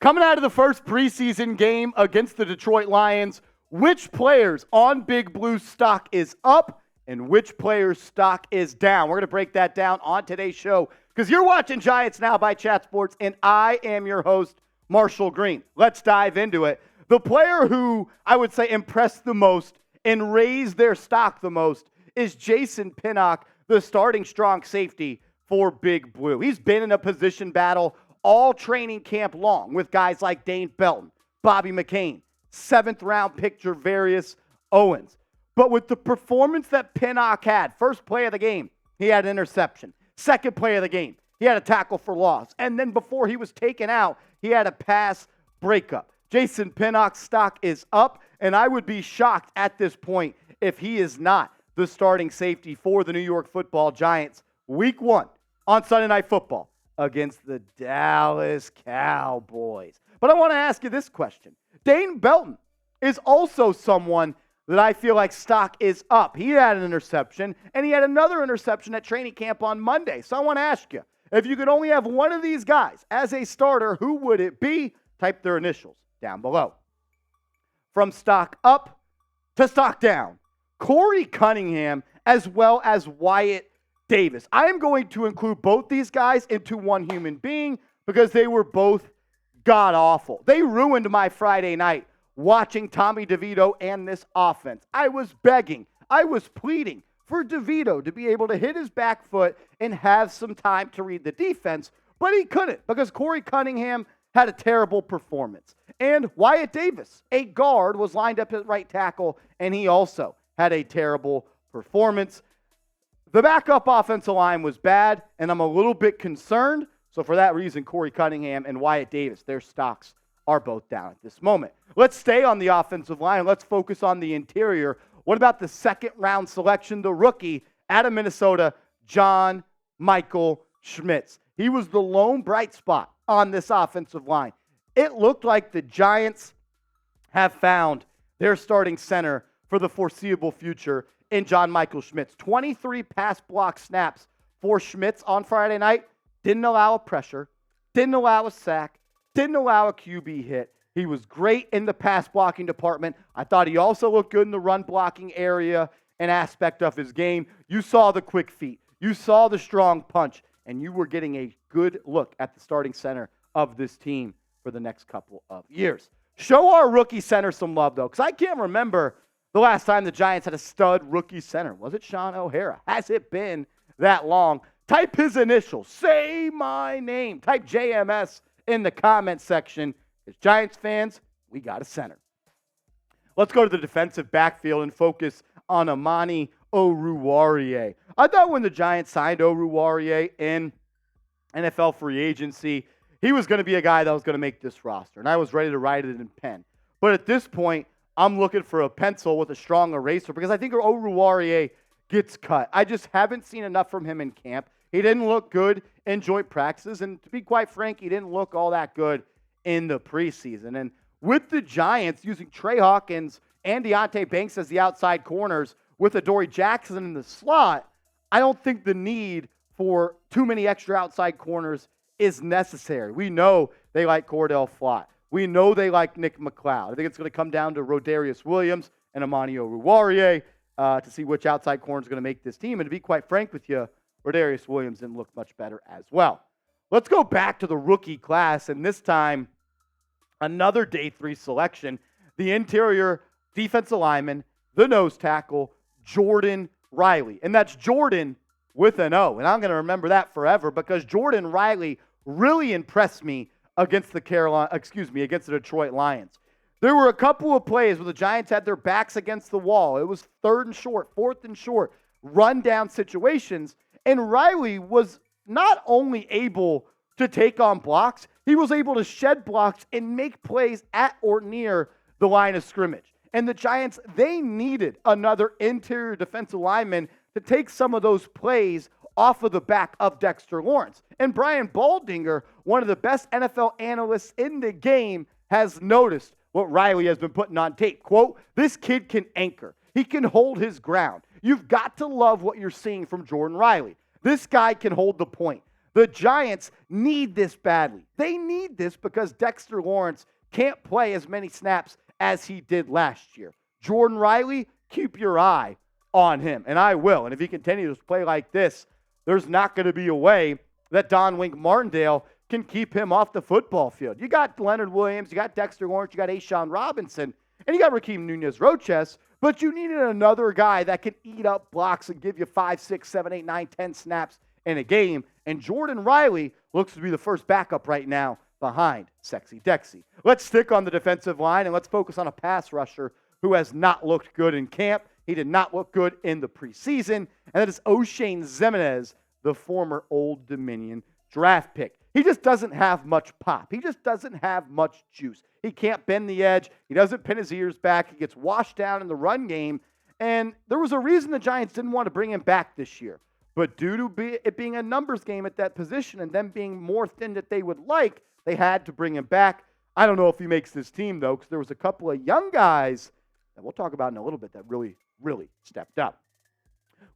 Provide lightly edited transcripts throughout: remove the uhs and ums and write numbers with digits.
Coming out of the first preseason game against the Detroit Lions, which players on Big Blue stock is up and which players' stock is down? We're going to break that down on today's show because you're watching Giants Now by Chat Sports, and I am your host, Marshall Green. Let's dive into it. The player who I would say impressed the most and raised their stock the most is Jason Pinnock, the starting strong safety for Big Blue. He's been in a position battle all training camp long with guys like Dane Belton, Bobby McCain, 7th-round pick Gervarius Owens. But with the performance that Pinnock had, first play of the game, he had an interception. Second play of the game, he had a tackle for loss. And then before he was taken out, he had a pass breakup. Jason Pinnock's stock is up, and I would be shocked at this point if he is not the starting safety for the New York Football Giants Week 1 on Sunday Night Football against the Dallas Cowboys. But I want to ask you this question. Dane Belton is also someone that I feel like stock is up. He had an interception, and he had another interception at training camp on Monday. So I want to ask you, if you could only have one of these guys as a starter, who would it be? Type their initials down below. From stock up to stock down, Korey Cunningham as well as Wyatt Davis. I am going to include both these guys into one human being because they were both god-awful. They ruined my Friday night watching Tommy DeVito and this offense. I was begging, I was pleading for DeVito to be able to hit his back foot and have some time to read the defense, but he couldn't because Korey Cunningham had a terrible performance. And Wyatt Davis, a guard, was lined up at right tackle, and he also had a terrible performance. The backup offensive line was bad, and I'm a little bit concerned. So for that reason, Korey Cunningham and Wyatt Davis, their stocks are both down at this moment. Let's stay on the offensive line. Let's focus on the interior. What about the second-round selection, the rookie out of Minnesota, John Michael Schmitz? He was the lone bright spot on this offensive line. It looked like the Giants have found their starting center for the foreseeable future in John Michael Schmitz. 23 pass block snaps for Schmitz on Friday night. Didn't allow a pressure, didn't allow a sack, didn't allow a QB hit. He was great in the pass blocking department. I thought he also looked good in the run blocking area and aspect of his game. You saw the quick feet. You saw the strong punch, and you were getting a good look at the starting center of this team for the next couple of years. Show our rookie center some love, though, because I can't remember the last time the Giants had a stud rookie center. Was it Sean O'Hara? Has it been that long? Type his initials. Say my name. Type JMS in the comment section. As Giants fans, we got a center. Let's go to the defensive backfield and focus on Amani Oruwariye. I thought when the Giants signed Oruwariye in NFL free agency, he was going to be a guy that was going to make this roster, and I was ready to write it in pen. But at this point, I'm looking for a pencil with a strong eraser because I think Oruwariye gets cut. I just haven't seen enough from him in camp. He didn't look good in joint practices, and to be quite frank, he didn't look all that good in the preseason. And with the Giants using Trey Hawkins and Deonte Banks as the outside corners with Adoree Jackson in the slot, I don't think the need for too many extra outside corners is necessary. We know they like Cordell Flott. We know they like Nick McLeod. I think it's going to come down to Rodarius Williams and Amani Oruwariye to see which outside corner is going to make this team. And to be quite frank with you, Rodarius Williams didn't look much better as well. Let's go back to the rookie class, and this time, another day 3 selection. The interior defensive lineman, the nose tackle, Jordon Riley. And that's Jordan with an O. And I'm going to remember that forever because Jordon Riley really impressed me against the Detroit Lions. There were a couple of plays where the Giants had their backs against the wall. It was 3rd and short, 4th and short, run-down situations. And Riley was not only able to take on blocks, he was able to shed blocks and make plays at or near the line of scrimmage. And the Giants, they needed another interior defensive lineman to take some of those plays off of the back of Dexter Lawrence. And Brian Baldinger, one of the best NFL analysts in the game, has noticed what Riley has been putting on tape. Quote, this kid can anchor. He can hold his ground. You've got to love what you're seeing from Jordon Riley. This guy can hold the point. The Giants need this badly. They need this because Dexter Lawrence can't play as many snaps as he did last year. Jordon Riley, keep your eye on him, and I will. And if he continues to play like this, there's not going to be a way that Don Wink Martindale can keep him off the football field. You got Leonard Williams, you got Dexter Lawrence, you got Oshane Robinson, and you got Raheem Nunez-Roches, but you needed another guy that can eat up blocks and give you 5, 6, 7, 8, 9, 10 snaps in a game. And Jordon Riley looks to be the first backup right now behind Sexy Dexy. Let's stick on the defensive line and let's focus on a pass rusher who has not looked good in camp. He did not look good in the preseason, and that is Oshane Ximines, the former Old Dominion draft pick. He just doesn't have much pop. He just doesn't have much juice. He can't bend the edge. He doesn't pin his ears back. He gets washed down in the run game, and there was a reason the Giants didn't want to bring him back this year. But due to it being a numbers game at that position and them being more thin than they would like, they had to bring him back. I don't know if he makes this team, though, because there was a couple of young guys that we'll talk about in a little bit that really stepped up.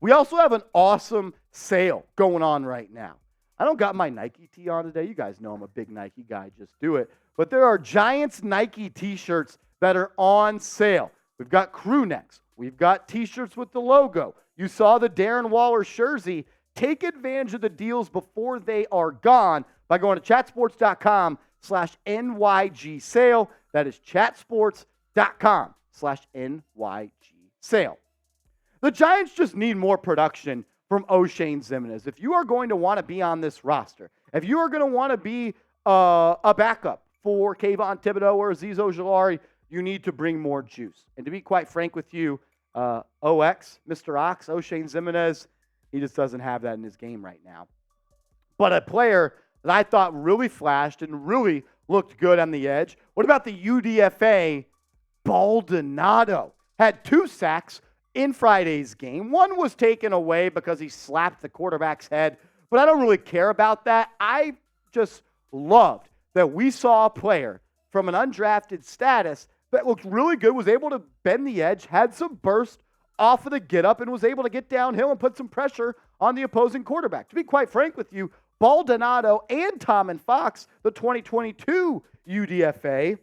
We also have an awesome sale going on right now. I don't got my Nike tee on today. You guys know I'm a big Nike guy. Just do it. But there are Giants Nike t-shirts that are on sale. We've got crew necks. We've got t-shirts with the logo. You saw the Darren Waller jersey. Take advantage of the deals before they are gone by going to chatsports.com/NYG sale. That is chatsports.com/NYG sale. The Giants just need more production from Oshane Ximines. If you are going to want to be on this roster, if you are going to want to be a backup for Kayvon Thibodeau or Azeez Ojulari, you need to bring more juice. And to be quite frank with you, Mr. Ox, Oshane Ximines, he just doesn't have that in his game right now. But a player that I thought really flashed and really looked good on the edge. What about the UDFA Baldonado? Had 2 sacks in Friday's game. One was taken away because he slapped the quarterback's head, but I don't really care about that. I just loved that we saw a player from an undrafted status that looked really good, was able to bend the edge, had some burst off of the get-up, and was able to get downhill and put some pressure on the opposing quarterback. To be quite frank with you, Baldonado and Tom and Fox, the 2022 UDFA,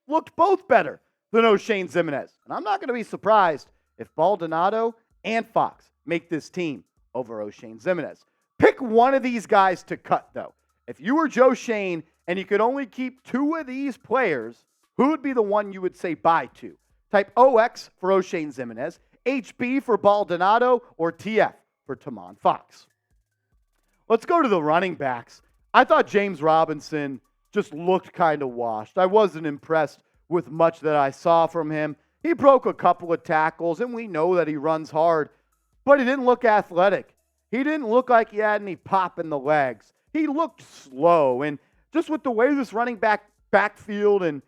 looked both better than Oshane Ximines. And I'm not going to be surprised if Baldonado and Fox make this team over Oshane Ximines. Pick one of these guys to cut, though. If you were Joe Schoen and you could only keep 2 of these players, who would be the one you would say bye to? Type OX for Oshane Ximines, HB for Baldonado, or TF for Tamon Fox. Let's go to the running backs. I thought James Robinson just looked kind of washed. I wasn't impressed with much that I saw from him. He broke a couple of tackles, and we know that he runs hard, but he didn't look athletic. He didn't look like he had any pop in the legs. He looked slow, and just with the way this running backfield and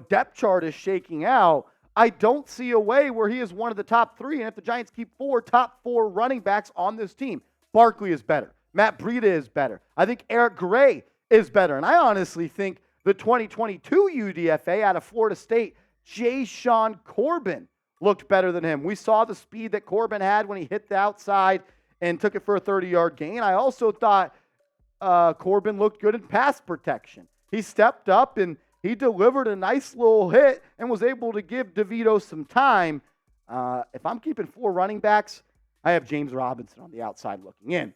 depth chart is shaking out, I don't see a way where he is one of the top 3. And if the Giants keep 4 top 4 running backs on this team, Barkley is better. Matt Breida is better. I think Eric Gray is better. And I honestly think the 2022 UDFA out of Florida State, Jashaun Corbin, looked better than him. We saw the speed that Corbin had when he hit the outside and took it for a 30-yard gain. I also thought Corbin looked good in pass protection. He stepped up and he delivered a nice little hit and was able to give DeVito some time. If I'm keeping 4 running backs, I have James Robinson on the outside looking in.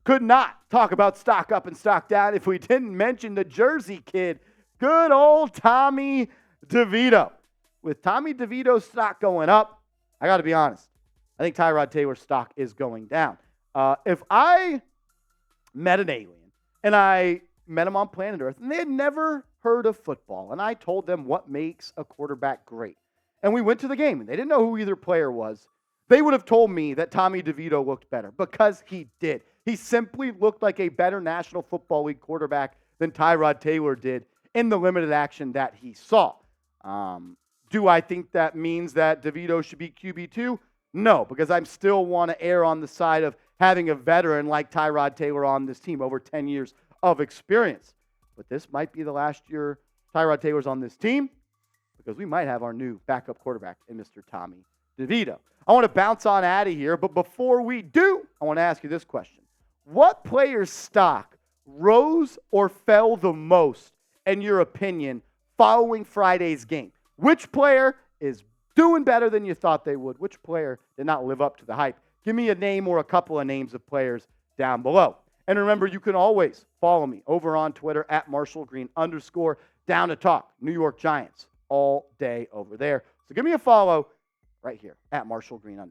Could not talk about stock up and stock down if we didn't mention the Jersey kid, good old Tommy DeVito. With Tommy DeVito's stock going up, I got to be honest, I think Tyrod Taylor's stock is going down. If I met an alien and I met him on planet Earth and they had never heard of football and I told them what makes a quarterback great, and we went to the game and they didn't know who either player was, they would have told me that Tommy DeVito looked better because he did. He simply looked like a better National Football League quarterback than Tyrod Taylor did in the limited action that he saw. Do I think that means that DeVito should be QB2? No, because I still want to err on the side of having a veteran like Tyrod Taylor on this team, over 10 years of experience. But this might be the last year Tyrod Taylor's on this team because we might have our new backup quarterback in Mr. Tommy DeVito. I want to bounce on out of here, but before we do, I want to ask you this question. What player's stock rose or fell the most, in your opinion, following Friday's game? Which player is doing better than you thought they would? Which player did not live up to the hype? Give me a name or a couple of names of players down below. And remember, you can always follow me over on Twitter at @MarshallGreen_, down to talk New York Giants all day over there. So give me a follow right here at @MarshallGreen_.